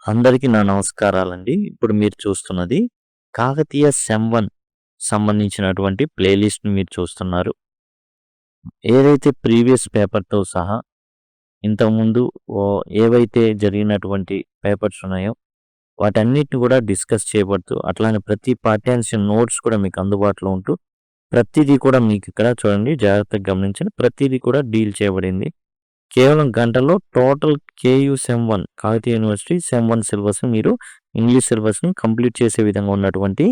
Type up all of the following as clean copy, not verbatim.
అందరికీ నా నమస్కారాలండి. ఇప్పుడు మీరు చూస్తున్నది కాకతీయ సెమ్ 1 సంబంధించినటువంటి ప్లేలిస్ట్‌ని మీరు చూస్తున్నారు. ఏదైతే ప్రీవియస్ పేపర్‌తో సహా ఇంతకుముందు ఏవైతే జరిగినటువంటి పేపర్స్ ఉన్నాయో వాటన్నిటిని కూడా డిస్కస్ చేయబడుతూ అట్లానే ప్రతి పాఠ్యాంశం నోట్స్ కూడా మీకు అందుబాటులో ఉంటూ ప్రతిదీ కూడా మీకు ఇక్కడ చూడండి జాగ్రత్తగా గమనించండి. ప్రతిదీ కూడా డీల్ చేయబడింది. కేవలం గంటలో total KU sem 1 Kakatiya university sem 1 సిలబస్‌ని మీరు ఇంగ్లీష్ సిలబస్‌ని కంప్లీట్ చేసే విధంగా ఉన్నటువంటి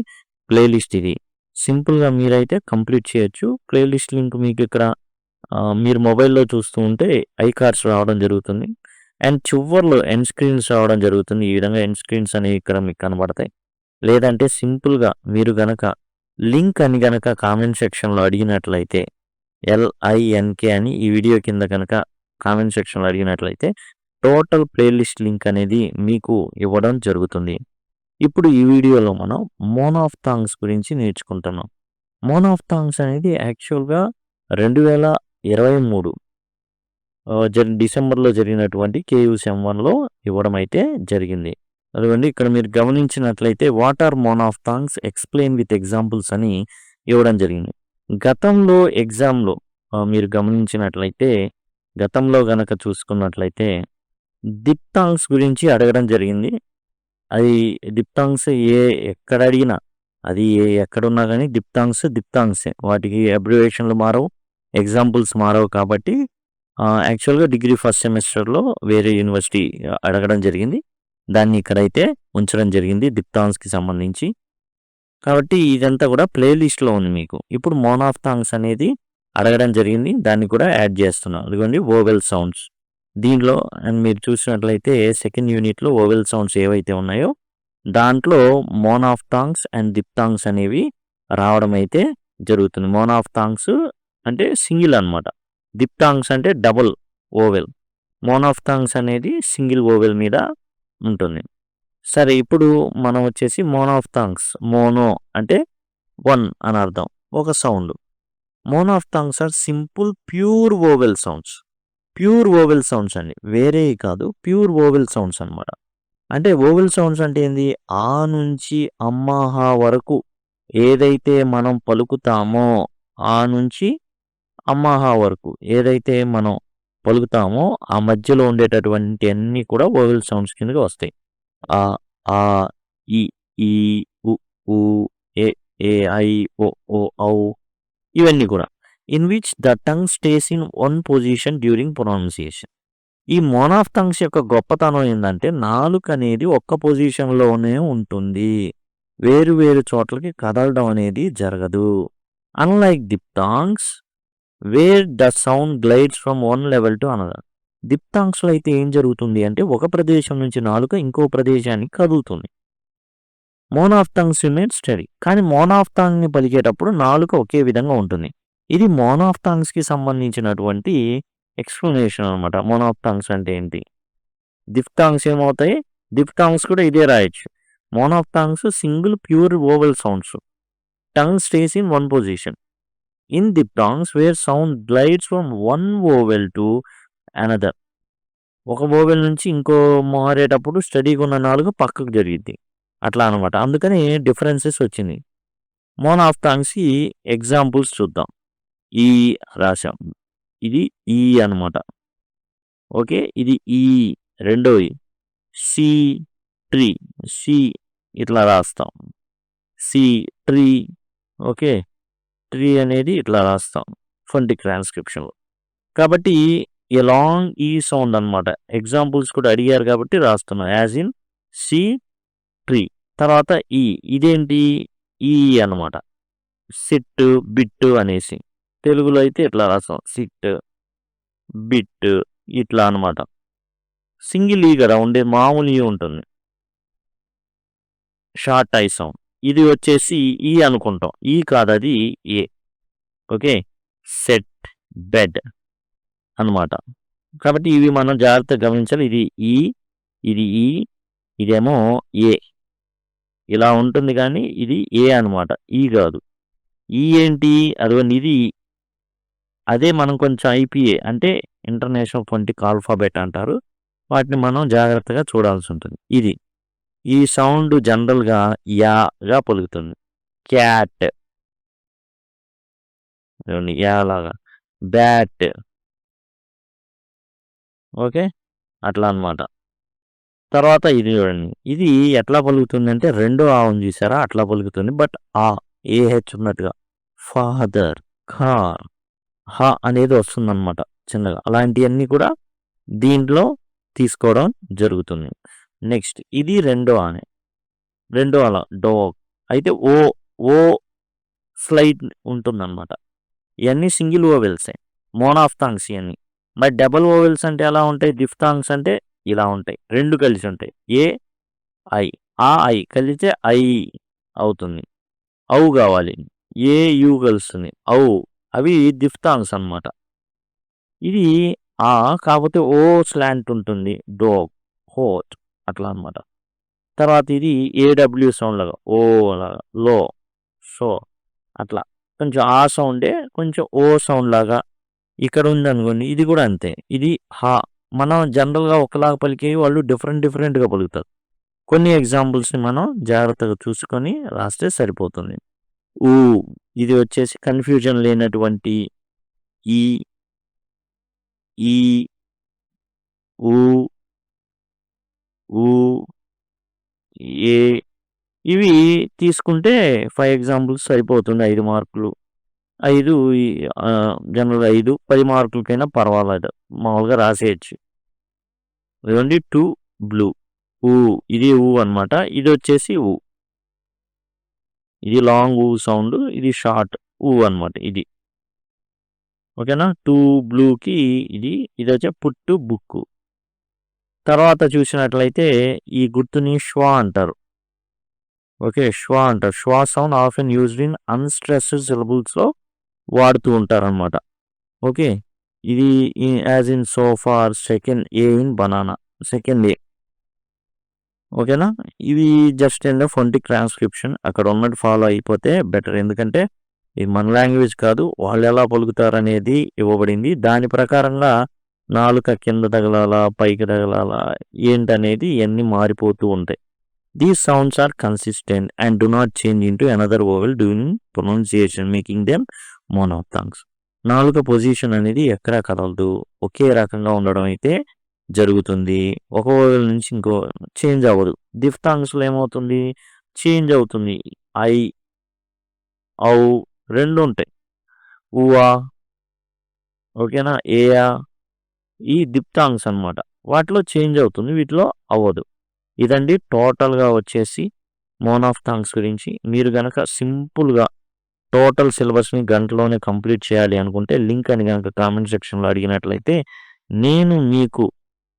ప్లేలిస్ట్ ఇది. సింపుల్‌గా మీరైతే కంప్లీట్ చేయొచ్చు. ప్లేలిస్ట్ లింక్ మీకు ఇక్కడ మీరు మొబైల్‌లో చూస్తూ ఉంటే ఐకార్డ్స్ రావడం జరుగుతుంది. అండ్ చివర్లో ఎండ్ స్క్రీన్స్ రావడం జరుగుతుంది. ఈ విధంగా ఎండ్ స్క్రీన్స్ అనేవి ఇక్కడ మీకు కనబడతాయి. లేదంటే సింపుల్‌గా మీరు గనక లింక్ అని గనక కామెంట్ సెక్షన్‌లో అడిగినట్లయితే LINK అని ఈ వీడియో కింద గనక కామెంట్ సెక్షన్‌లో అడిగినట్లయితే టోటల్ ప్లేలిస్ట్ లింక్ అనేది మీకు ఇవ్వడం జరుగుతుంది. ఇప్పుడు ఈ వీడియోలో మనం మోనోఫ్థాంగ్స్ గురించి నేర్చుకుంటున్నాం. మోనోఫ్థాంగ్స్ అనేది యాక్చువల్‌గా 2023 డిసెంబర్‌లో జరిగినటువంటి కేయూ సెమ్ 1లో ఇవ్వడం అయితే జరిగింది. అదిగోండి ఇక్కడ మీరు గమనించినట్లయితే what are monophthongs explain with examples అని ఇవ్వడం జరిగింది. గతంలో ఎగ్జామ్‌లో మీరు గమనించినట్లయితే గతంలో గనక చూసుకున్నట్లయితే దిప్తాంగ్స్ గురించి అడగడం జరిగింది. అది దిప్తాంగ్స్ ఎక్కడ అడిగినా అది ఎక్కడున్నా కానీ దిప్తాంగ్సే. వాటికి అబ్రివేషన్లు మారవు, ఎగ్జాంపుల్స్ మారవు కాబట్టి యాక్చువల్‌గా డిగ్రీ ఫస్ట్ సెమిస్టర్‌లో వేరే యూనివర్సిటీ అడగడం జరిగింది. దాన్ని ఇక్కడైతే ఉంచడం జరిగింది దిప్తాంగ్స్‌కి సంబంధించి. కాబట్టి ఇదంతా కూడా ప్లేలిస్ట్‌లో ఉంది మీకు. ఇప్పుడు మోనోఫ్థాంగ్స్ అనేది అడగడం జరిగింది. దాన్ని కూడా యాడ్ చేస్తున్నాం. ఇదిగోండి వోవెల్ సౌండ్స్. దీనిలో మీరు చూసినట్లయితే సెకండ్ యూనిట్‌లో వోవెల్ సౌండ్స్ ఏవైతే ఉన్నాయో దాంట్లో మోనోఫ్థాంగ్స్ అండ్ దిప్తాంగ్స్ అనేవి రావడం అయితే జరుగుతుంది. మోనోఫ్థాంగ్స్ అంటే సింగిల్ అనమాట. దిప్తాంగ్స్ అంటే డబుల్ వోవెల్. మోనోఫ్థాంగ్స్ అనేది సింగిల్ వోవెల్ మీద ఉంటుంది. సరే ఇప్పుడు మనం వచ్చేసి మోనోఫ్థాంగ్స్. మోనో అంటే 1 అని అర్థం. ఒక sound. Monophthongs are simple pure vowel sounds. Pure vowel sounds అండి. వేరేవి కాదు. ప్యూర్ వోవెల్ సౌండ్స్ అనమాట. అంటే వోవెల్ సౌండ్స్ అంటే ఏంది? ఆ నుంచి అమ్మాహా వరకు ఏదైతే మనం పలుకుతామో ఆ నుంచి అమ్మాహా వరకు ఏదైతే మనం పలుకుతామో ఆ మధ్యలో ఉండేటటువంటి అన్నీ కూడా వోవెల్ సౌండ్స్ కిందకి వస్తాయి. ఆ, ఆ, ఈ, ఈ, ఉ, ఊ, ఏ, ఐ, ఓ, ఔ ఇవన్నీ కూడా. In which the tongue stays in one position during pronunciation. ఈ మోనోఫ్థాంగ్స్ యొక్క గొప్పతనం ఏంటంటే నాలుక అనేది ఒక్క పొజిషన్లోనే ఉంటుంది. వేరు వేరు చోట్లకి కదలడం అనేది జరగదు. Unlike diphthongs where the sound glides from one level to another. దిప్తాంగ్స్లో అయితే ఏం జరుగుతుంది అంటే ఒక ప్రదేశం నుంచి నాలుక ఇంకో ప్రదేశానికి కదులుతుంది. మోనోఫ్థాంగ్స్ రిమైన్ స్టడీ. కానీ మోనోఫ్థాంగ్ని పలికేటప్పుడు నాలుక ఒకే విధంగా ఉంటుంది. ఇది మోనోఫ్థాంగ్స్కి సంబంధించినటువంటి ఎక్స్ప్లెనేషన్ అనమాట. మోనోఫ్థాంగ్స్ అంటే ఏంటి? దిప్తాంగ్స్ ఏమవుతాయి? దిప్తాంగ్స్ కూడా ఇదే రాయొచ్చు. Monophthongs single pure vowel sounds. Tongue stays in one position. In diphthongs where sound glides from one vowel to another. ఒక వోవెల్ నుంచి ఇంకో మారేటప్పుడు స్టడీగా ఉన్న నాలుగు పక్కకు జరిగిద్ది. అట్లా అనమాట. అందుకని డిఫరెన్సెస్ వచ్చింది. మోనోఫ్థాంగ్స్‌కి ఎగ్జాంపుల్స్ చూద్దాం. ఈ రాశాం. ఇది ఈ అనమాట. ఓకే. ఇది ఈ రెండోది. C tree. సి ఇట్లా రాస్తాం. C tree. ఓకే. ట్రీ అనేది ఇట్లా రాస్తాం ఫొనెటిక్ ట్రాన్స్క్రిప్షన్‌లో. కాబట్టి ఏ లాంగ్ ఈ సౌండ్ అనమాట. ఎగ్జాంపుల్స్ కూడా అడిగారు కాబట్టి రాస్తున్నాం. As in see tree. తర్వాత ఈ ఇదేంటి? ఈ అనమాట. సిట్, బిట్ అనేసి. తెలుగులో అయితే ఇట్లా రాస్తాం. సిట్, బిట్ ఇట్లా అనమాట. సింగిల్ ఈ కదా ఉండే మామూలు ఈ ఉంటుంది. Short I sound. ఇది వచ్చేసి ఈ అనుకుంటాం. ఈ కాదు అది ఏ. ఓకే. సెట్, బెడ్ అనమాట. కాబట్టి ఇవి మనం జాగ్రత్తగా గమనించాలి. ఇది ఈ, ఇది ఈ, ఇదేమో ఏ. ఇలా ఉంటుంది కానీ ఇది ఏ అనమాట. ఈ కాదు. ఈ ఏంటి? అదిగోండి ఇది. అదే మనం కొంచెం ఐపీఏ అంటే ఇంటర్నేషనల్ ఫొనెటిక్ ఆల్ఫాబెట్ అంటారు. వాటిని మనం జాగ్రత్తగా చూడాల్సి ఉంటుంది. ఇది ఈ సౌండ్ జనరల్గా యాగా పలుకుతుంది. క్యాట్ యాలాగా, బ్యాట్ ఓకే, అట్లా అన్నమాట. తర్వాత ఇది చూడండి, ఇది ఎట్లా పలుకుతుందంటే రెండో ఆ ఉంది చూసారా, అట్లా పలుకుతుంది. బట్ ఏహెచ్ ఉన్నట్టుగా ఫాదర్, కార్, అనేది వస్తుందన్నమాట చిన్నగా. అలాంటివన్నీ కూడా దీంట్లో తీసుకోవడం జరుగుతుంది. నెక్స్ట్ ఇది రెండో అలా డోగ్. అయితే ఓ స్లైట్ ఉంటుందన్నమాట. ఇవన్నీ సింగిల్ ఓవెల్సే, మోనాఫ్థాంగ్స్ ఇవన్నీ. మరి డబుల్ ఓవెల్స్ అంటే ఎలా ఉంటాయి, డిఫ్థాంగ్స్ అంటే ఇలా ఉంటాయి, రెండు కలిసి ఉంటాయి. ఐ కలిస్తే ఐ అవుతుంది, ఔ కావాలి. యు కలుస్తుంది, ఔ. అవి డిఫ్థాంగ్స్ అన్నమాట. ఇది కాకపోతే ఓ స్లాంట్ ఉంటుంది, డోగ్, హోట్ అట్లా అన్నమాట. తర్వాత ఇది ఏడబ్ల్యూ సౌండ్ లాగా, ఓ లాగా, లో, షో అట్లా కొంచెం ఆ సౌండే కొంచెం ఓ సౌండ్ లాగా ఇక్కడ ఉందనుకోండి. ఇది కూడా అంతే, ఇది మనం జనరల్గా ఒకలాగా పలికేవి వాళ్ళు డిఫరెంట్గా పలుకుతారు. కొన్ని ఎగ్జాంపుల్స్ని మనం జాగ్రత్తగా చూసుకొని రాస్తే సరిపోతుంది. ఊ ఇది వచ్చేసి కన్ఫ్యూజన్ లేనటువంటి ఈ ఊ ఊ ఏ ఇవి తీసుకుంటే 5 ఎగ్జాంపుల్స్ సరిపోతుంది. 5 మార్కులు. 5 జనరల్గా 5 10 మార్కులకైనా పర్వాలేదు, మామూలుగా రాసేయచ్చు. ఇదిగోండి టు బ్లూ, ఊ ఇది ఊ అనమాట. ఇది వచ్చేసి ఊ, ఇది లాంగ్ ఊ సౌండ్, ఇది షార్ట్ ఊ అనమాట. ఇది ఓకేనా. టు బ్లూకి ఇది వచ్చే పుట్టు బుక్కు. తర్వాత చూసినట్లయితే ఈ గుర్తుని ష్వా అంటారు. ఓకే, ష్వా అంటారు. Schwa sound often used in unstressed సిలబుల్స్లో వాడుతూ ఉంటారనమాట. ఓకే, ఇది as in sofa, second A in banana, second A. ఓకేనా. ఇది జస్ట్ ఏంటో ఫొంటిక్ ట్రాన్స్క్రిప్షన్, అక్కడ ఉన్నట్టు ఫాలో అయిపోతే బెటర్. ఎందుకంటే ఇది మన లాంగ్వేజ్ కాదు, వాళ్ళు ఎలా పలుకుతారు అనేది ఇవ్వబడింది. దాని ప్రకారంగా నాలుక కింద తగలాలా, పైకి తగలాలా ఏంటనేది ఇవన్నీ మారిపోతూ ఉంటాయి. These sounds are consistent and do not change into another vowel during pronunciation, making them monophthongs. నాలుక పొజిషన్ అనేది ఎక్కడా కదలదు, ఒకే రకంగా ఉండడం అయితే జరుగుతుంది. ఒక వోవెల్ నుంచి ఇంకో చేంజ్ అవ్వదు. డిఫ్థాంగ్స్లో ఏమవుతుంది, చేంజ్ అవుతుంది. ఐ, ఔ రెండు ఉంటాయి. ఊవా, ఓకేనా, ఏయా, ఈ డిఫ్థాంగ్స్ అనమాట. వాటిలో చేంజ్ అవుతుంది, వీటిలో అవ్వదు. ఇదండి టోటల్గా వచ్చేసి మోనాఫ్థాంగ్స్ గురించి. మీరు కనుక సింపుల్గా టోటల్ సిలబస్ని గంటలోనే కంప్లీట్ చేయాలి అనుకుంటే లింక్ అని కనుక కామెంట్ సెక్షన్లో అడిగినట్లయితే నేను మీకు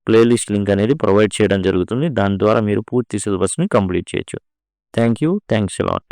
ప్లేలిస్ట్ లింక్ అనేది ప్రొవైడ్ చేయడం జరుగుతుంది. దాని ద్వారా మీరు పూర్తి సిలబస్ని కంప్లీట్ చేయొచ్చు. Thanks a lot.